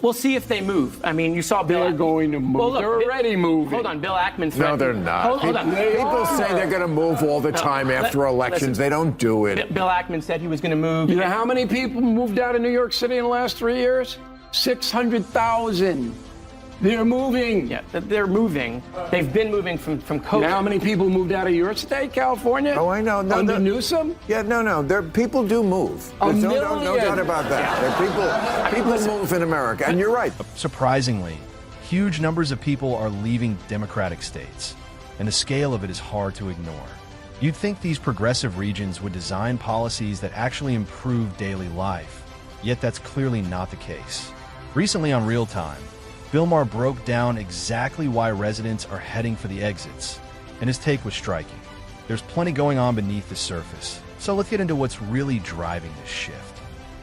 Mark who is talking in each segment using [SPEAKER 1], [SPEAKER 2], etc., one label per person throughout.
[SPEAKER 1] we'll see if they move. I mean, you saw Bill.
[SPEAKER 2] They're going to move.
[SPEAKER 1] Well, look,
[SPEAKER 2] they're already moving.
[SPEAKER 1] Hold on, Bill Ackman.
[SPEAKER 3] No, they're not.
[SPEAKER 1] Hold on.
[SPEAKER 3] People say they're going to move all the time after elections.
[SPEAKER 1] Listen,
[SPEAKER 3] they don't do it.
[SPEAKER 1] Bill Ackman said he was going to move.
[SPEAKER 2] You know how many people moved out of New York City in the last 3 years? 600,000. They're moving.
[SPEAKER 1] Yeah, they're moving. They've been moving from COVID.
[SPEAKER 2] You know how many people moved out of your state, California?
[SPEAKER 3] Oh, I know. No,
[SPEAKER 2] Under Newsom?
[SPEAKER 3] Yeah, no. People do move. There's no doubt about that. People move in America, and you're right.
[SPEAKER 4] Surprisingly, huge numbers of people are leaving Democratic states, and the scale of it is hard to ignore. You'd think these progressive regions would design policies that actually improve daily life, yet that's clearly not the case. Recently on Real Time, Bill Maher broke down exactly why residents are heading for the exits, and his take was striking. There's plenty going on beneath the surface, so let's get into what's really driving this shift.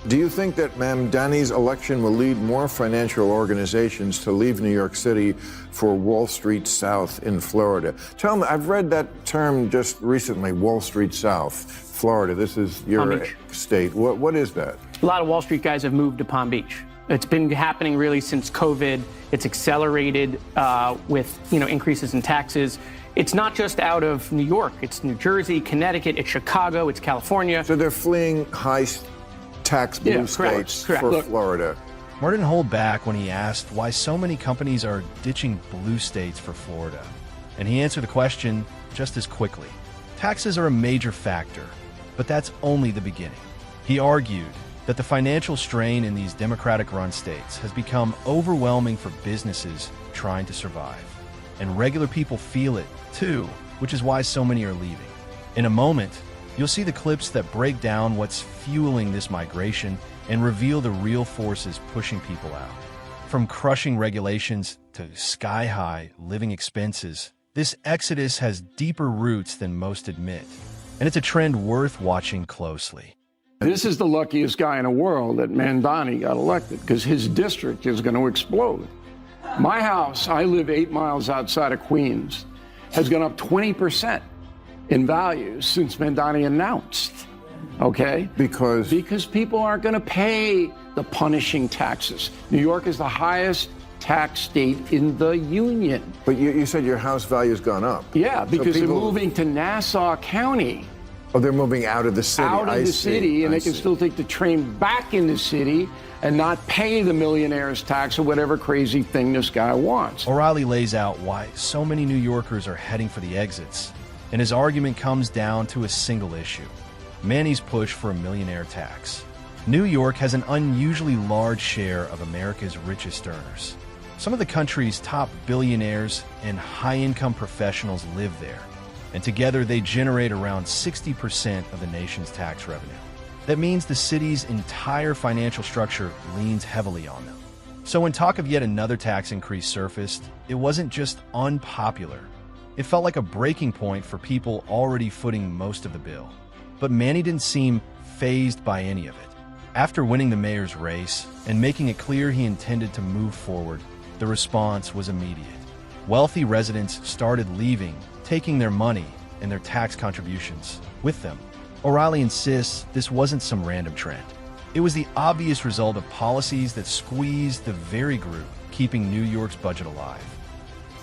[SPEAKER 3] Do you think that Mamdani's election will lead more financial organizations to leave New York City for Wall Street South in Florida? Tell me, I've read that term just recently, Wall Street South, Florida. This is your state. What is that?
[SPEAKER 1] A lot of Wall Street guys have moved to Palm Beach. It's been happening really since COVID. It's accelerated with increases in taxes. It's not just out of New York. It's New Jersey, Connecticut, it's Chicago, it's California.
[SPEAKER 3] So they're fleeing high tax blue states for Florida.
[SPEAKER 4] Maher didn't hold back when he asked why so many companies are ditching blue states for Florida. And he answered the question just as quickly. Taxes are a major factor, but that's only the beginning. He argued that the financial strain in these Democratic-run states has become overwhelming for businesses trying to survive. And regular people feel it, too, which is why so many are leaving. In a moment, you'll see the clips that break down what's fueling this migration and reveal the real forces pushing people out. From crushing regulations to sky-high living expenses, this exodus has deeper roots than most admit. And it's a trend worth watching closely.
[SPEAKER 2] This is the luckiest guy in the world that Mamdani got elected, because his district is going to explode. My house, I live 8 miles outside of Queens, has gone up 20% in value since Mamdani announced. Okay?
[SPEAKER 3] Because
[SPEAKER 2] people aren't going to pay the punishing taxes. New York is the highest tax state in the union.
[SPEAKER 3] But you said your house value has gone up.
[SPEAKER 2] Yeah, because they're moving to Nassau County.
[SPEAKER 3] Oh, they're moving out of the city.
[SPEAKER 2] Out of the city, and they can still take the train back in the city and not pay the millionaire's tax or whatever crazy thing this guy wants.
[SPEAKER 4] O'Reilly lays out why so many New Yorkers are heading for the exits, and his argument comes down to a single issue: Manny's push for a millionaire tax. New York has an unusually large share of America's richest earners. Some of the country's top billionaires and high-income professionals live there, and together they generate around 60% of the nation's tax revenue. That means the city's entire financial structure leans heavily on them. So when talk of yet another tax increase surfaced, it wasn't just unpopular. It felt like a breaking point for people already footing most of the bill. But Manny didn't seem fazed by any of it. After winning the mayor's race and making it clear he intended to move forward, the response was immediate. Wealthy residents started leaving, taking their money and their tax contributions with them. O'Reilly insists this wasn't some random trend. It was the obvious result of policies that squeezed the very group keeping New York's budget alive.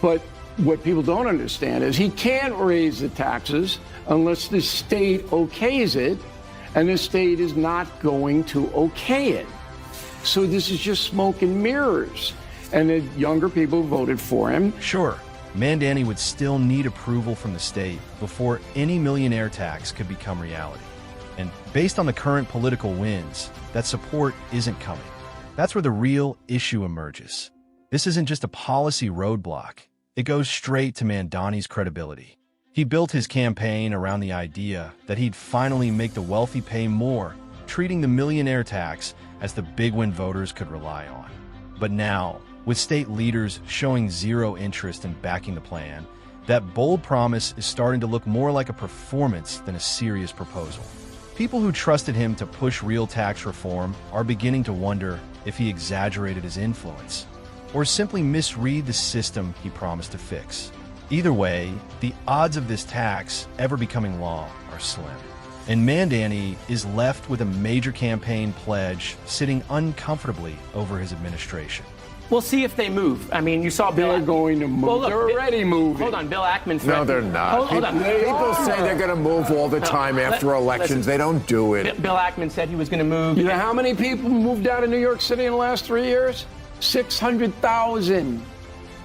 [SPEAKER 2] But what people don't understand is he can't raise the taxes unless the state okays it, and the state is not going to okay it. So this is just smoke and mirrors. And the younger people voted for him.
[SPEAKER 4] Sure, Mamdani would still need approval from the state before any millionaire tax could become reality. And based on the current political winds, that support isn't coming. That's where the real issue emerges. This isn't just a policy roadblock. It goes straight to Mamdani's credibility. He built his campaign around the idea that he'd finally make the wealthy pay more, treating the millionaire tax as the big win voters could rely on. But now, with state leaders showing zero interest in backing the plan, that bold promise is starting to look more like a performance than a serious proposal. People who trusted him to push real tax reform are beginning to wonder if he exaggerated his influence, or simply misread the system he promised to fix. Either way, the odds of this tax ever becoming law are slim. And Mandani is left with a major campaign pledge sitting uncomfortably over his administration.
[SPEAKER 1] We'll see if they move. I mean, you saw Bill.
[SPEAKER 2] They're going to move.
[SPEAKER 1] Well, look,
[SPEAKER 2] They're already moving.
[SPEAKER 1] Hold on, Bill Ackman.
[SPEAKER 3] No, they're not.
[SPEAKER 1] Hold on.
[SPEAKER 3] People say they're going to move all the time after elections.
[SPEAKER 1] Listen,
[SPEAKER 3] they don't do it.
[SPEAKER 1] Bill Ackman said he was going to move.
[SPEAKER 2] You know how many people moved out of New York City in the last 3 years? 600,000.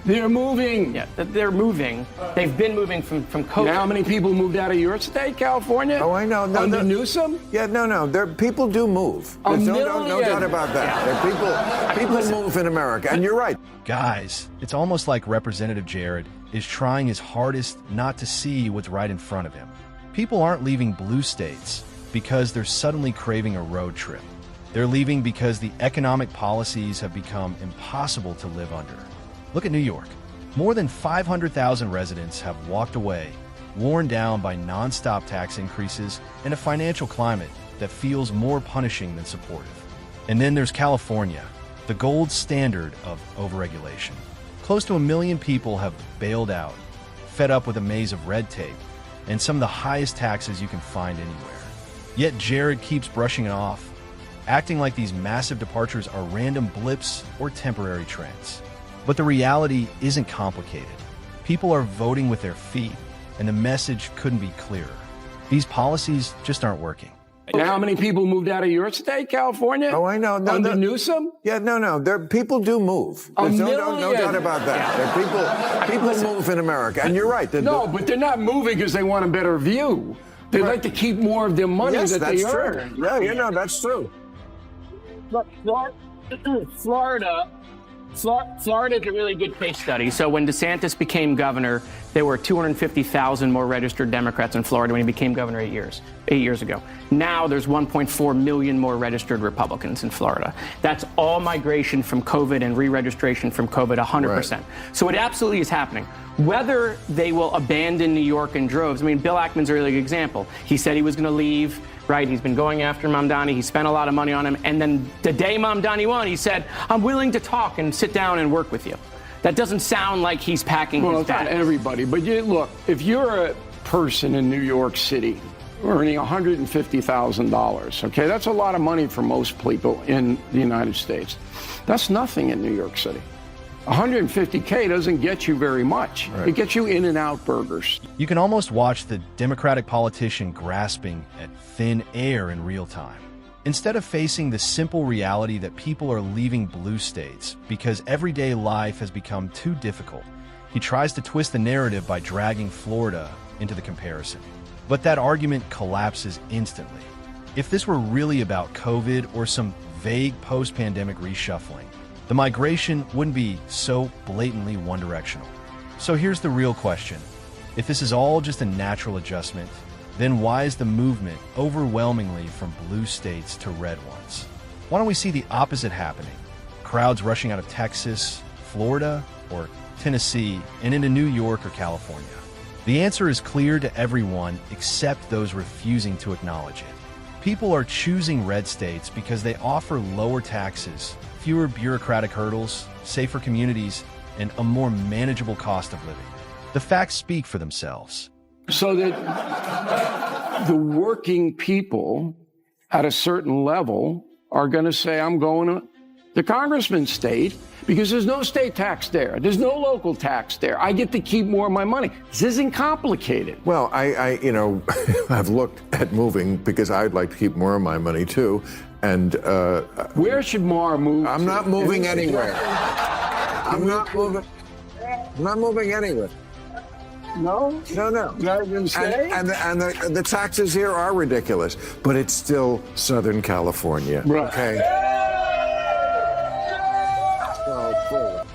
[SPEAKER 2] They're moving.
[SPEAKER 1] Yeah, they're moving. They've been moving from COVID.
[SPEAKER 2] You know how many people moved out of your state, California?
[SPEAKER 3] Oh, I know. No,
[SPEAKER 2] Under Newsom?
[SPEAKER 3] Yeah, no. People do move. There's no doubt about that. People move in America, and you're right.
[SPEAKER 4] Guys, it's almost like Representative Jared is trying his hardest not to see what's right in front of him. People aren't leaving blue states because they're suddenly craving a road trip. They're leaving because the economic policies have become impossible to live under. Look at New York. More than 500,000 residents have walked away, worn down by nonstop tax increases and a financial climate that feels more punishing than supportive. And then there's California, the gold standard of overregulation. Close to 1 million people have bailed out, fed up with a maze of red tape and some of the highest taxes you can find anywhere. Yet Jared keeps brushing it off, acting like these massive departures are random blips or temporary trends. But the reality isn't complicated. People are voting with their feet, and the message couldn't be clearer. These policies just aren't working.
[SPEAKER 2] You know how many people moved out of your state, California?
[SPEAKER 3] Oh, I know.
[SPEAKER 2] Under Newsom?
[SPEAKER 3] Yeah, no. People do move. There's no doubt about that. People move in America, and you're right.
[SPEAKER 2] No, but they're not moving because they want a better view. They like to keep more of their money that they earn.
[SPEAKER 3] Yeah, that's true.
[SPEAKER 1] Look, Florida is a really good case study. So when DeSantis became governor, there were 250,000 more registered Democrats in Florida when he became governor 8 years ago. Now there's 1.4 million more registered Republicans in Florida. That's all migration from COVID and re-registration from COVID, 100%. Right. So it absolutely is happening. Whether they will abandon New York in droves, I mean, Bill Ackman's a really good example. He said he was going to leave. Right, he's been going after Mamdani. He spent a lot of money on him. And then the day Mamdani won, he said, I'm willing to talk and sit down and work with you. That doesn't sound like he's packing his
[SPEAKER 2] it's
[SPEAKER 1] bags.
[SPEAKER 2] Not everybody. But look, if you're a person in New York City earning $150,000, okay, that's a lot of money for most people in the United States. That's nothing in New York City. 150K doesn't get you very much. Right. It gets you In-N-Out burgers.
[SPEAKER 4] You can almost watch the Democratic politician grasping at thin air in real time. Instead of facing the simple reality that people are leaving blue states because everyday life has become too difficult, he tries to twist the narrative by dragging Florida into the comparison. But that argument collapses instantly. If this were really about COVID or some vague post-pandemic reshuffling, the migration wouldn't be so blatantly one-directional. So here's the real question. If this is all just a natural adjustment, then why is the movement overwhelmingly from blue states to red ones? Why don't we see the opposite happening? Crowds rushing out of Texas, Florida, or Tennessee and into New York or California? The answer is clear to everyone except those refusing to acknowledge it. People are choosing red states because they offer lower taxes, fewer bureaucratic hurdles, safer communities, and a more manageable cost of living. The facts speak for themselves.
[SPEAKER 2] So that the working people at a certain level are going to say, I'm going to the congressman's state because there's no state tax there. There's no local tax there. I get to keep more of my money. This isn't complicated.
[SPEAKER 3] Well, I've looked at moving because I'd like to keep more of my money too. And
[SPEAKER 2] where should Maher move?
[SPEAKER 3] I'm not moving anywhere. I'm not moving anywhere.
[SPEAKER 2] No?
[SPEAKER 3] No.
[SPEAKER 2] Not even stay?
[SPEAKER 3] And the taxes here are ridiculous, but it's still Southern California.
[SPEAKER 2] Right.
[SPEAKER 3] Okay.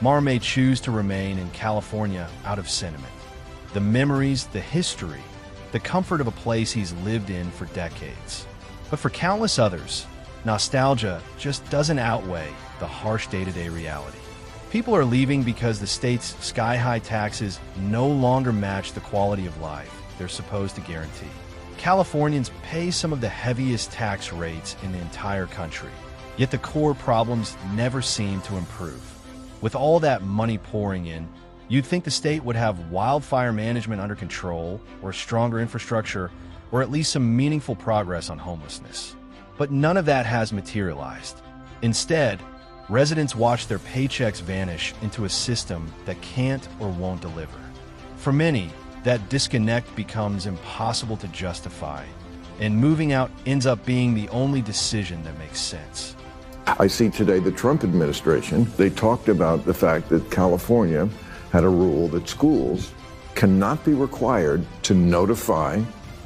[SPEAKER 4] Maher may choose to remain in California out of sentiment. The memories, the history, the comfort of a place he's lived in for decades. But for countless others, nostalgia just doesn't outweigh the harsh day-to-day reality. People are leaving because the state's sky-high taxes no longer match the quality of life they're supposed to guarantee. Californians pay some of the heaviest tax rates in the entire country, yet the core problems never seem to improve. With all that money pouring in, you'd think the state would have wildfire management under control or stronger infrastructure, or at least some meaningful progress on homelessness. But none of that has materialized. Instead, residents watch their paychecks vanish into a system that can't or won't deliver. For many, that disconnect becomes impossible to justify, and moving out ends up being the only decision that makes sense.
[SPEAKER 3] I see today the Trump administration, they talked about the fact that California had a rule that schools cannot be required to notify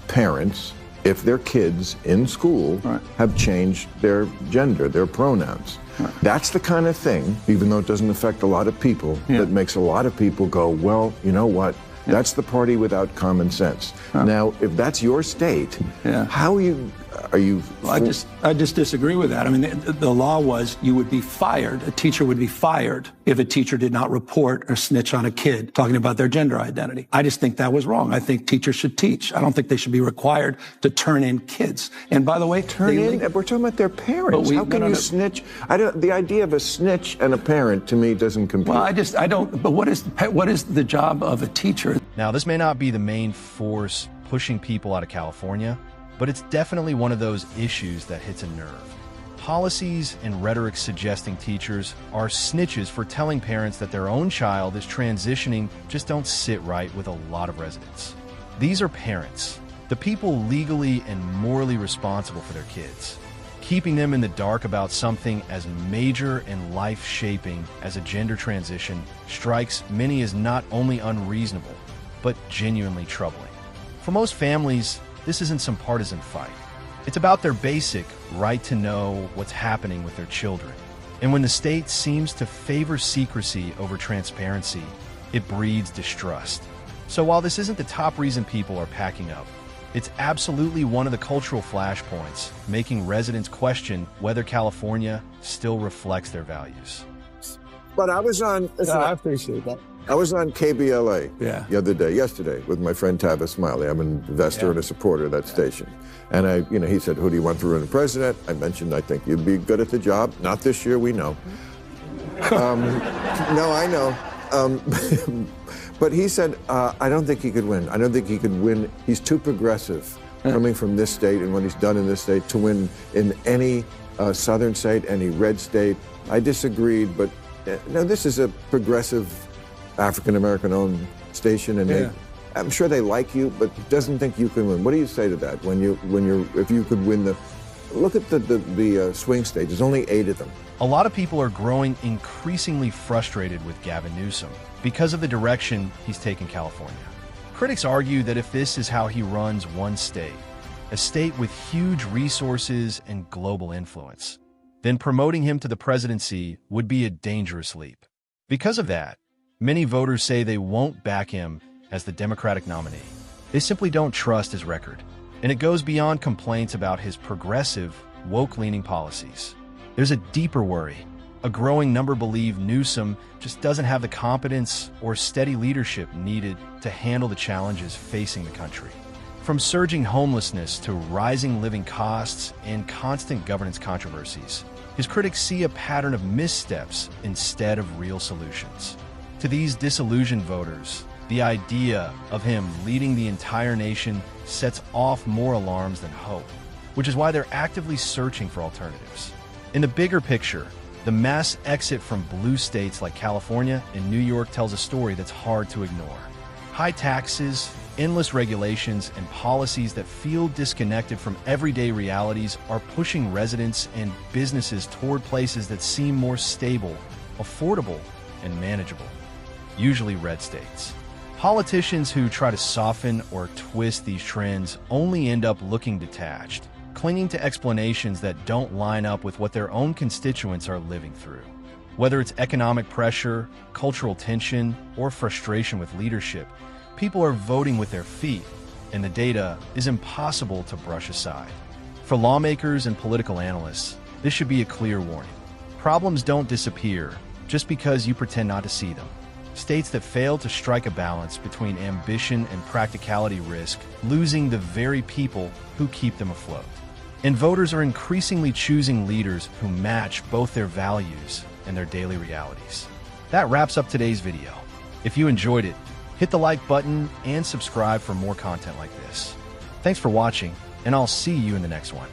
[SPEAKER 3] parents if their kids in school have changed their gender, their pronouns. That's the kind of thing, even though it doesn't affect a lot of people, that makes a lot of people go, well, you know what? That's the party without common sense. Now, if that's your state, how are you?
[SPEAKER 5] I just disagree with that. I mean, the law was you would be fired. A teacher would be fired if a teacher did not report or snitch on a kid talking about their gender identity. I just think that was wrong. I think teachers should teach. I don't think they should be required to turn in kids. And by the way,
[SPEAKER 3] we're talking about their parents. How can you snitch? The idea of a snitch and a parent to me doesn't compute.
[SPEAKER 5] Well, I don't. But what is the job of a teacher?
[SPEAKER 4] Now, this may not be the main force pushing people out of California, but it's definitely one of those issues that hits a nerve. Policies and rhetoric suggesting teachers are snitches for telling parents that their own child is transitioning just don't sit right with a lot of residents. These are parents, the people legally and morally responsible for their kids. Keeping them in the dark about something as major and life-shaping as a gender transition strikes many as not only unreasonable, but genuinely troubling. For most families, this isn't some partisan fight. It's about their basic right to know what's happening with their children. And when the state seems to favor secrecy over transparency, it breeds distrust. So while this isn't the top reason people are packing up, it's absolutely one of the cultural flashpoints, making residents question whether California still reflects their values.
[SPEAKER 3] But I was on...
[SPEAKER 5] I appreciate that.
[SPEAKER 3] I was on KBLA yesterday, with my friend Tavis Smiley. I'm an investor and a supporter of that station. And he said, who do you want to run for president? I mentioned, I think you'd be good at the job. Not this year, we know. No, I know. But he said, I don't think he could win. I don't think he could win. He's too progressive coming from this state and what he's done in this state to win in any southern state, any red state. I disagreed, but no, this is a progressive African-American owned station, and I'm sure they like you, but doesn't think you can win. What do you say to that if you could win look at the swing states, there's only 8 of them.
[SPEAKER 4] A lot of people are growing increasingly frustrated with Gavin Newsom because of the direction he's taken California. Critics argue that if this is how he runs one state, a state with huge resources and global influence, then promoting him to the presidency would be a dangerous leap. Because of that, many voters say they won't back him as the Democratic nominee. They simply don't trust his record, and it goes beyond complaints about his progressive, woke-leaning policies. There's a deeper worry. A growing number believe Newsom just doesn't have the competence or steady leadership needed to handle the challenges facing the country. From surging homelessness to rising living costs and constant governance controversies, his critics see a pattern of missteps instead of real solutions. To these disillusioned voters, the idea of him leading the entire nation sets off more alarms than hope, which is why they're actively searching for alternatives. In the bigger picture, the mass exit from blue states like California and New York tells a story that's hard to ignore. High taxes, endless regulations, and policies that feel disconnected from everyday realities are pushing residents and businesses toward places that seem more stable, affordable, and manageable. Usually red states. Politicians who try to soften or twist these trends only end up looking detached, clinging to explanations that don't line up with what their own constituents are living through. Whether it's economic pressure, cultural tension, or frustration with leadership, people are voting with their feet, and the data is impossible to brush aside. For lawmakers and political analysts, this should be a clear warning. Problems don't disappear just because you pretend not to see them. States that fail to strike a balance between ambition and practicality risk losing the very people who keep them afloat. And voters are increasingly choosing leaders who match both their values and their daily realities. That wraps up today's video. If you enjoyed it, hit the like button and subscribe for more content like this. Thanks for watching, and I'll see you in the next one.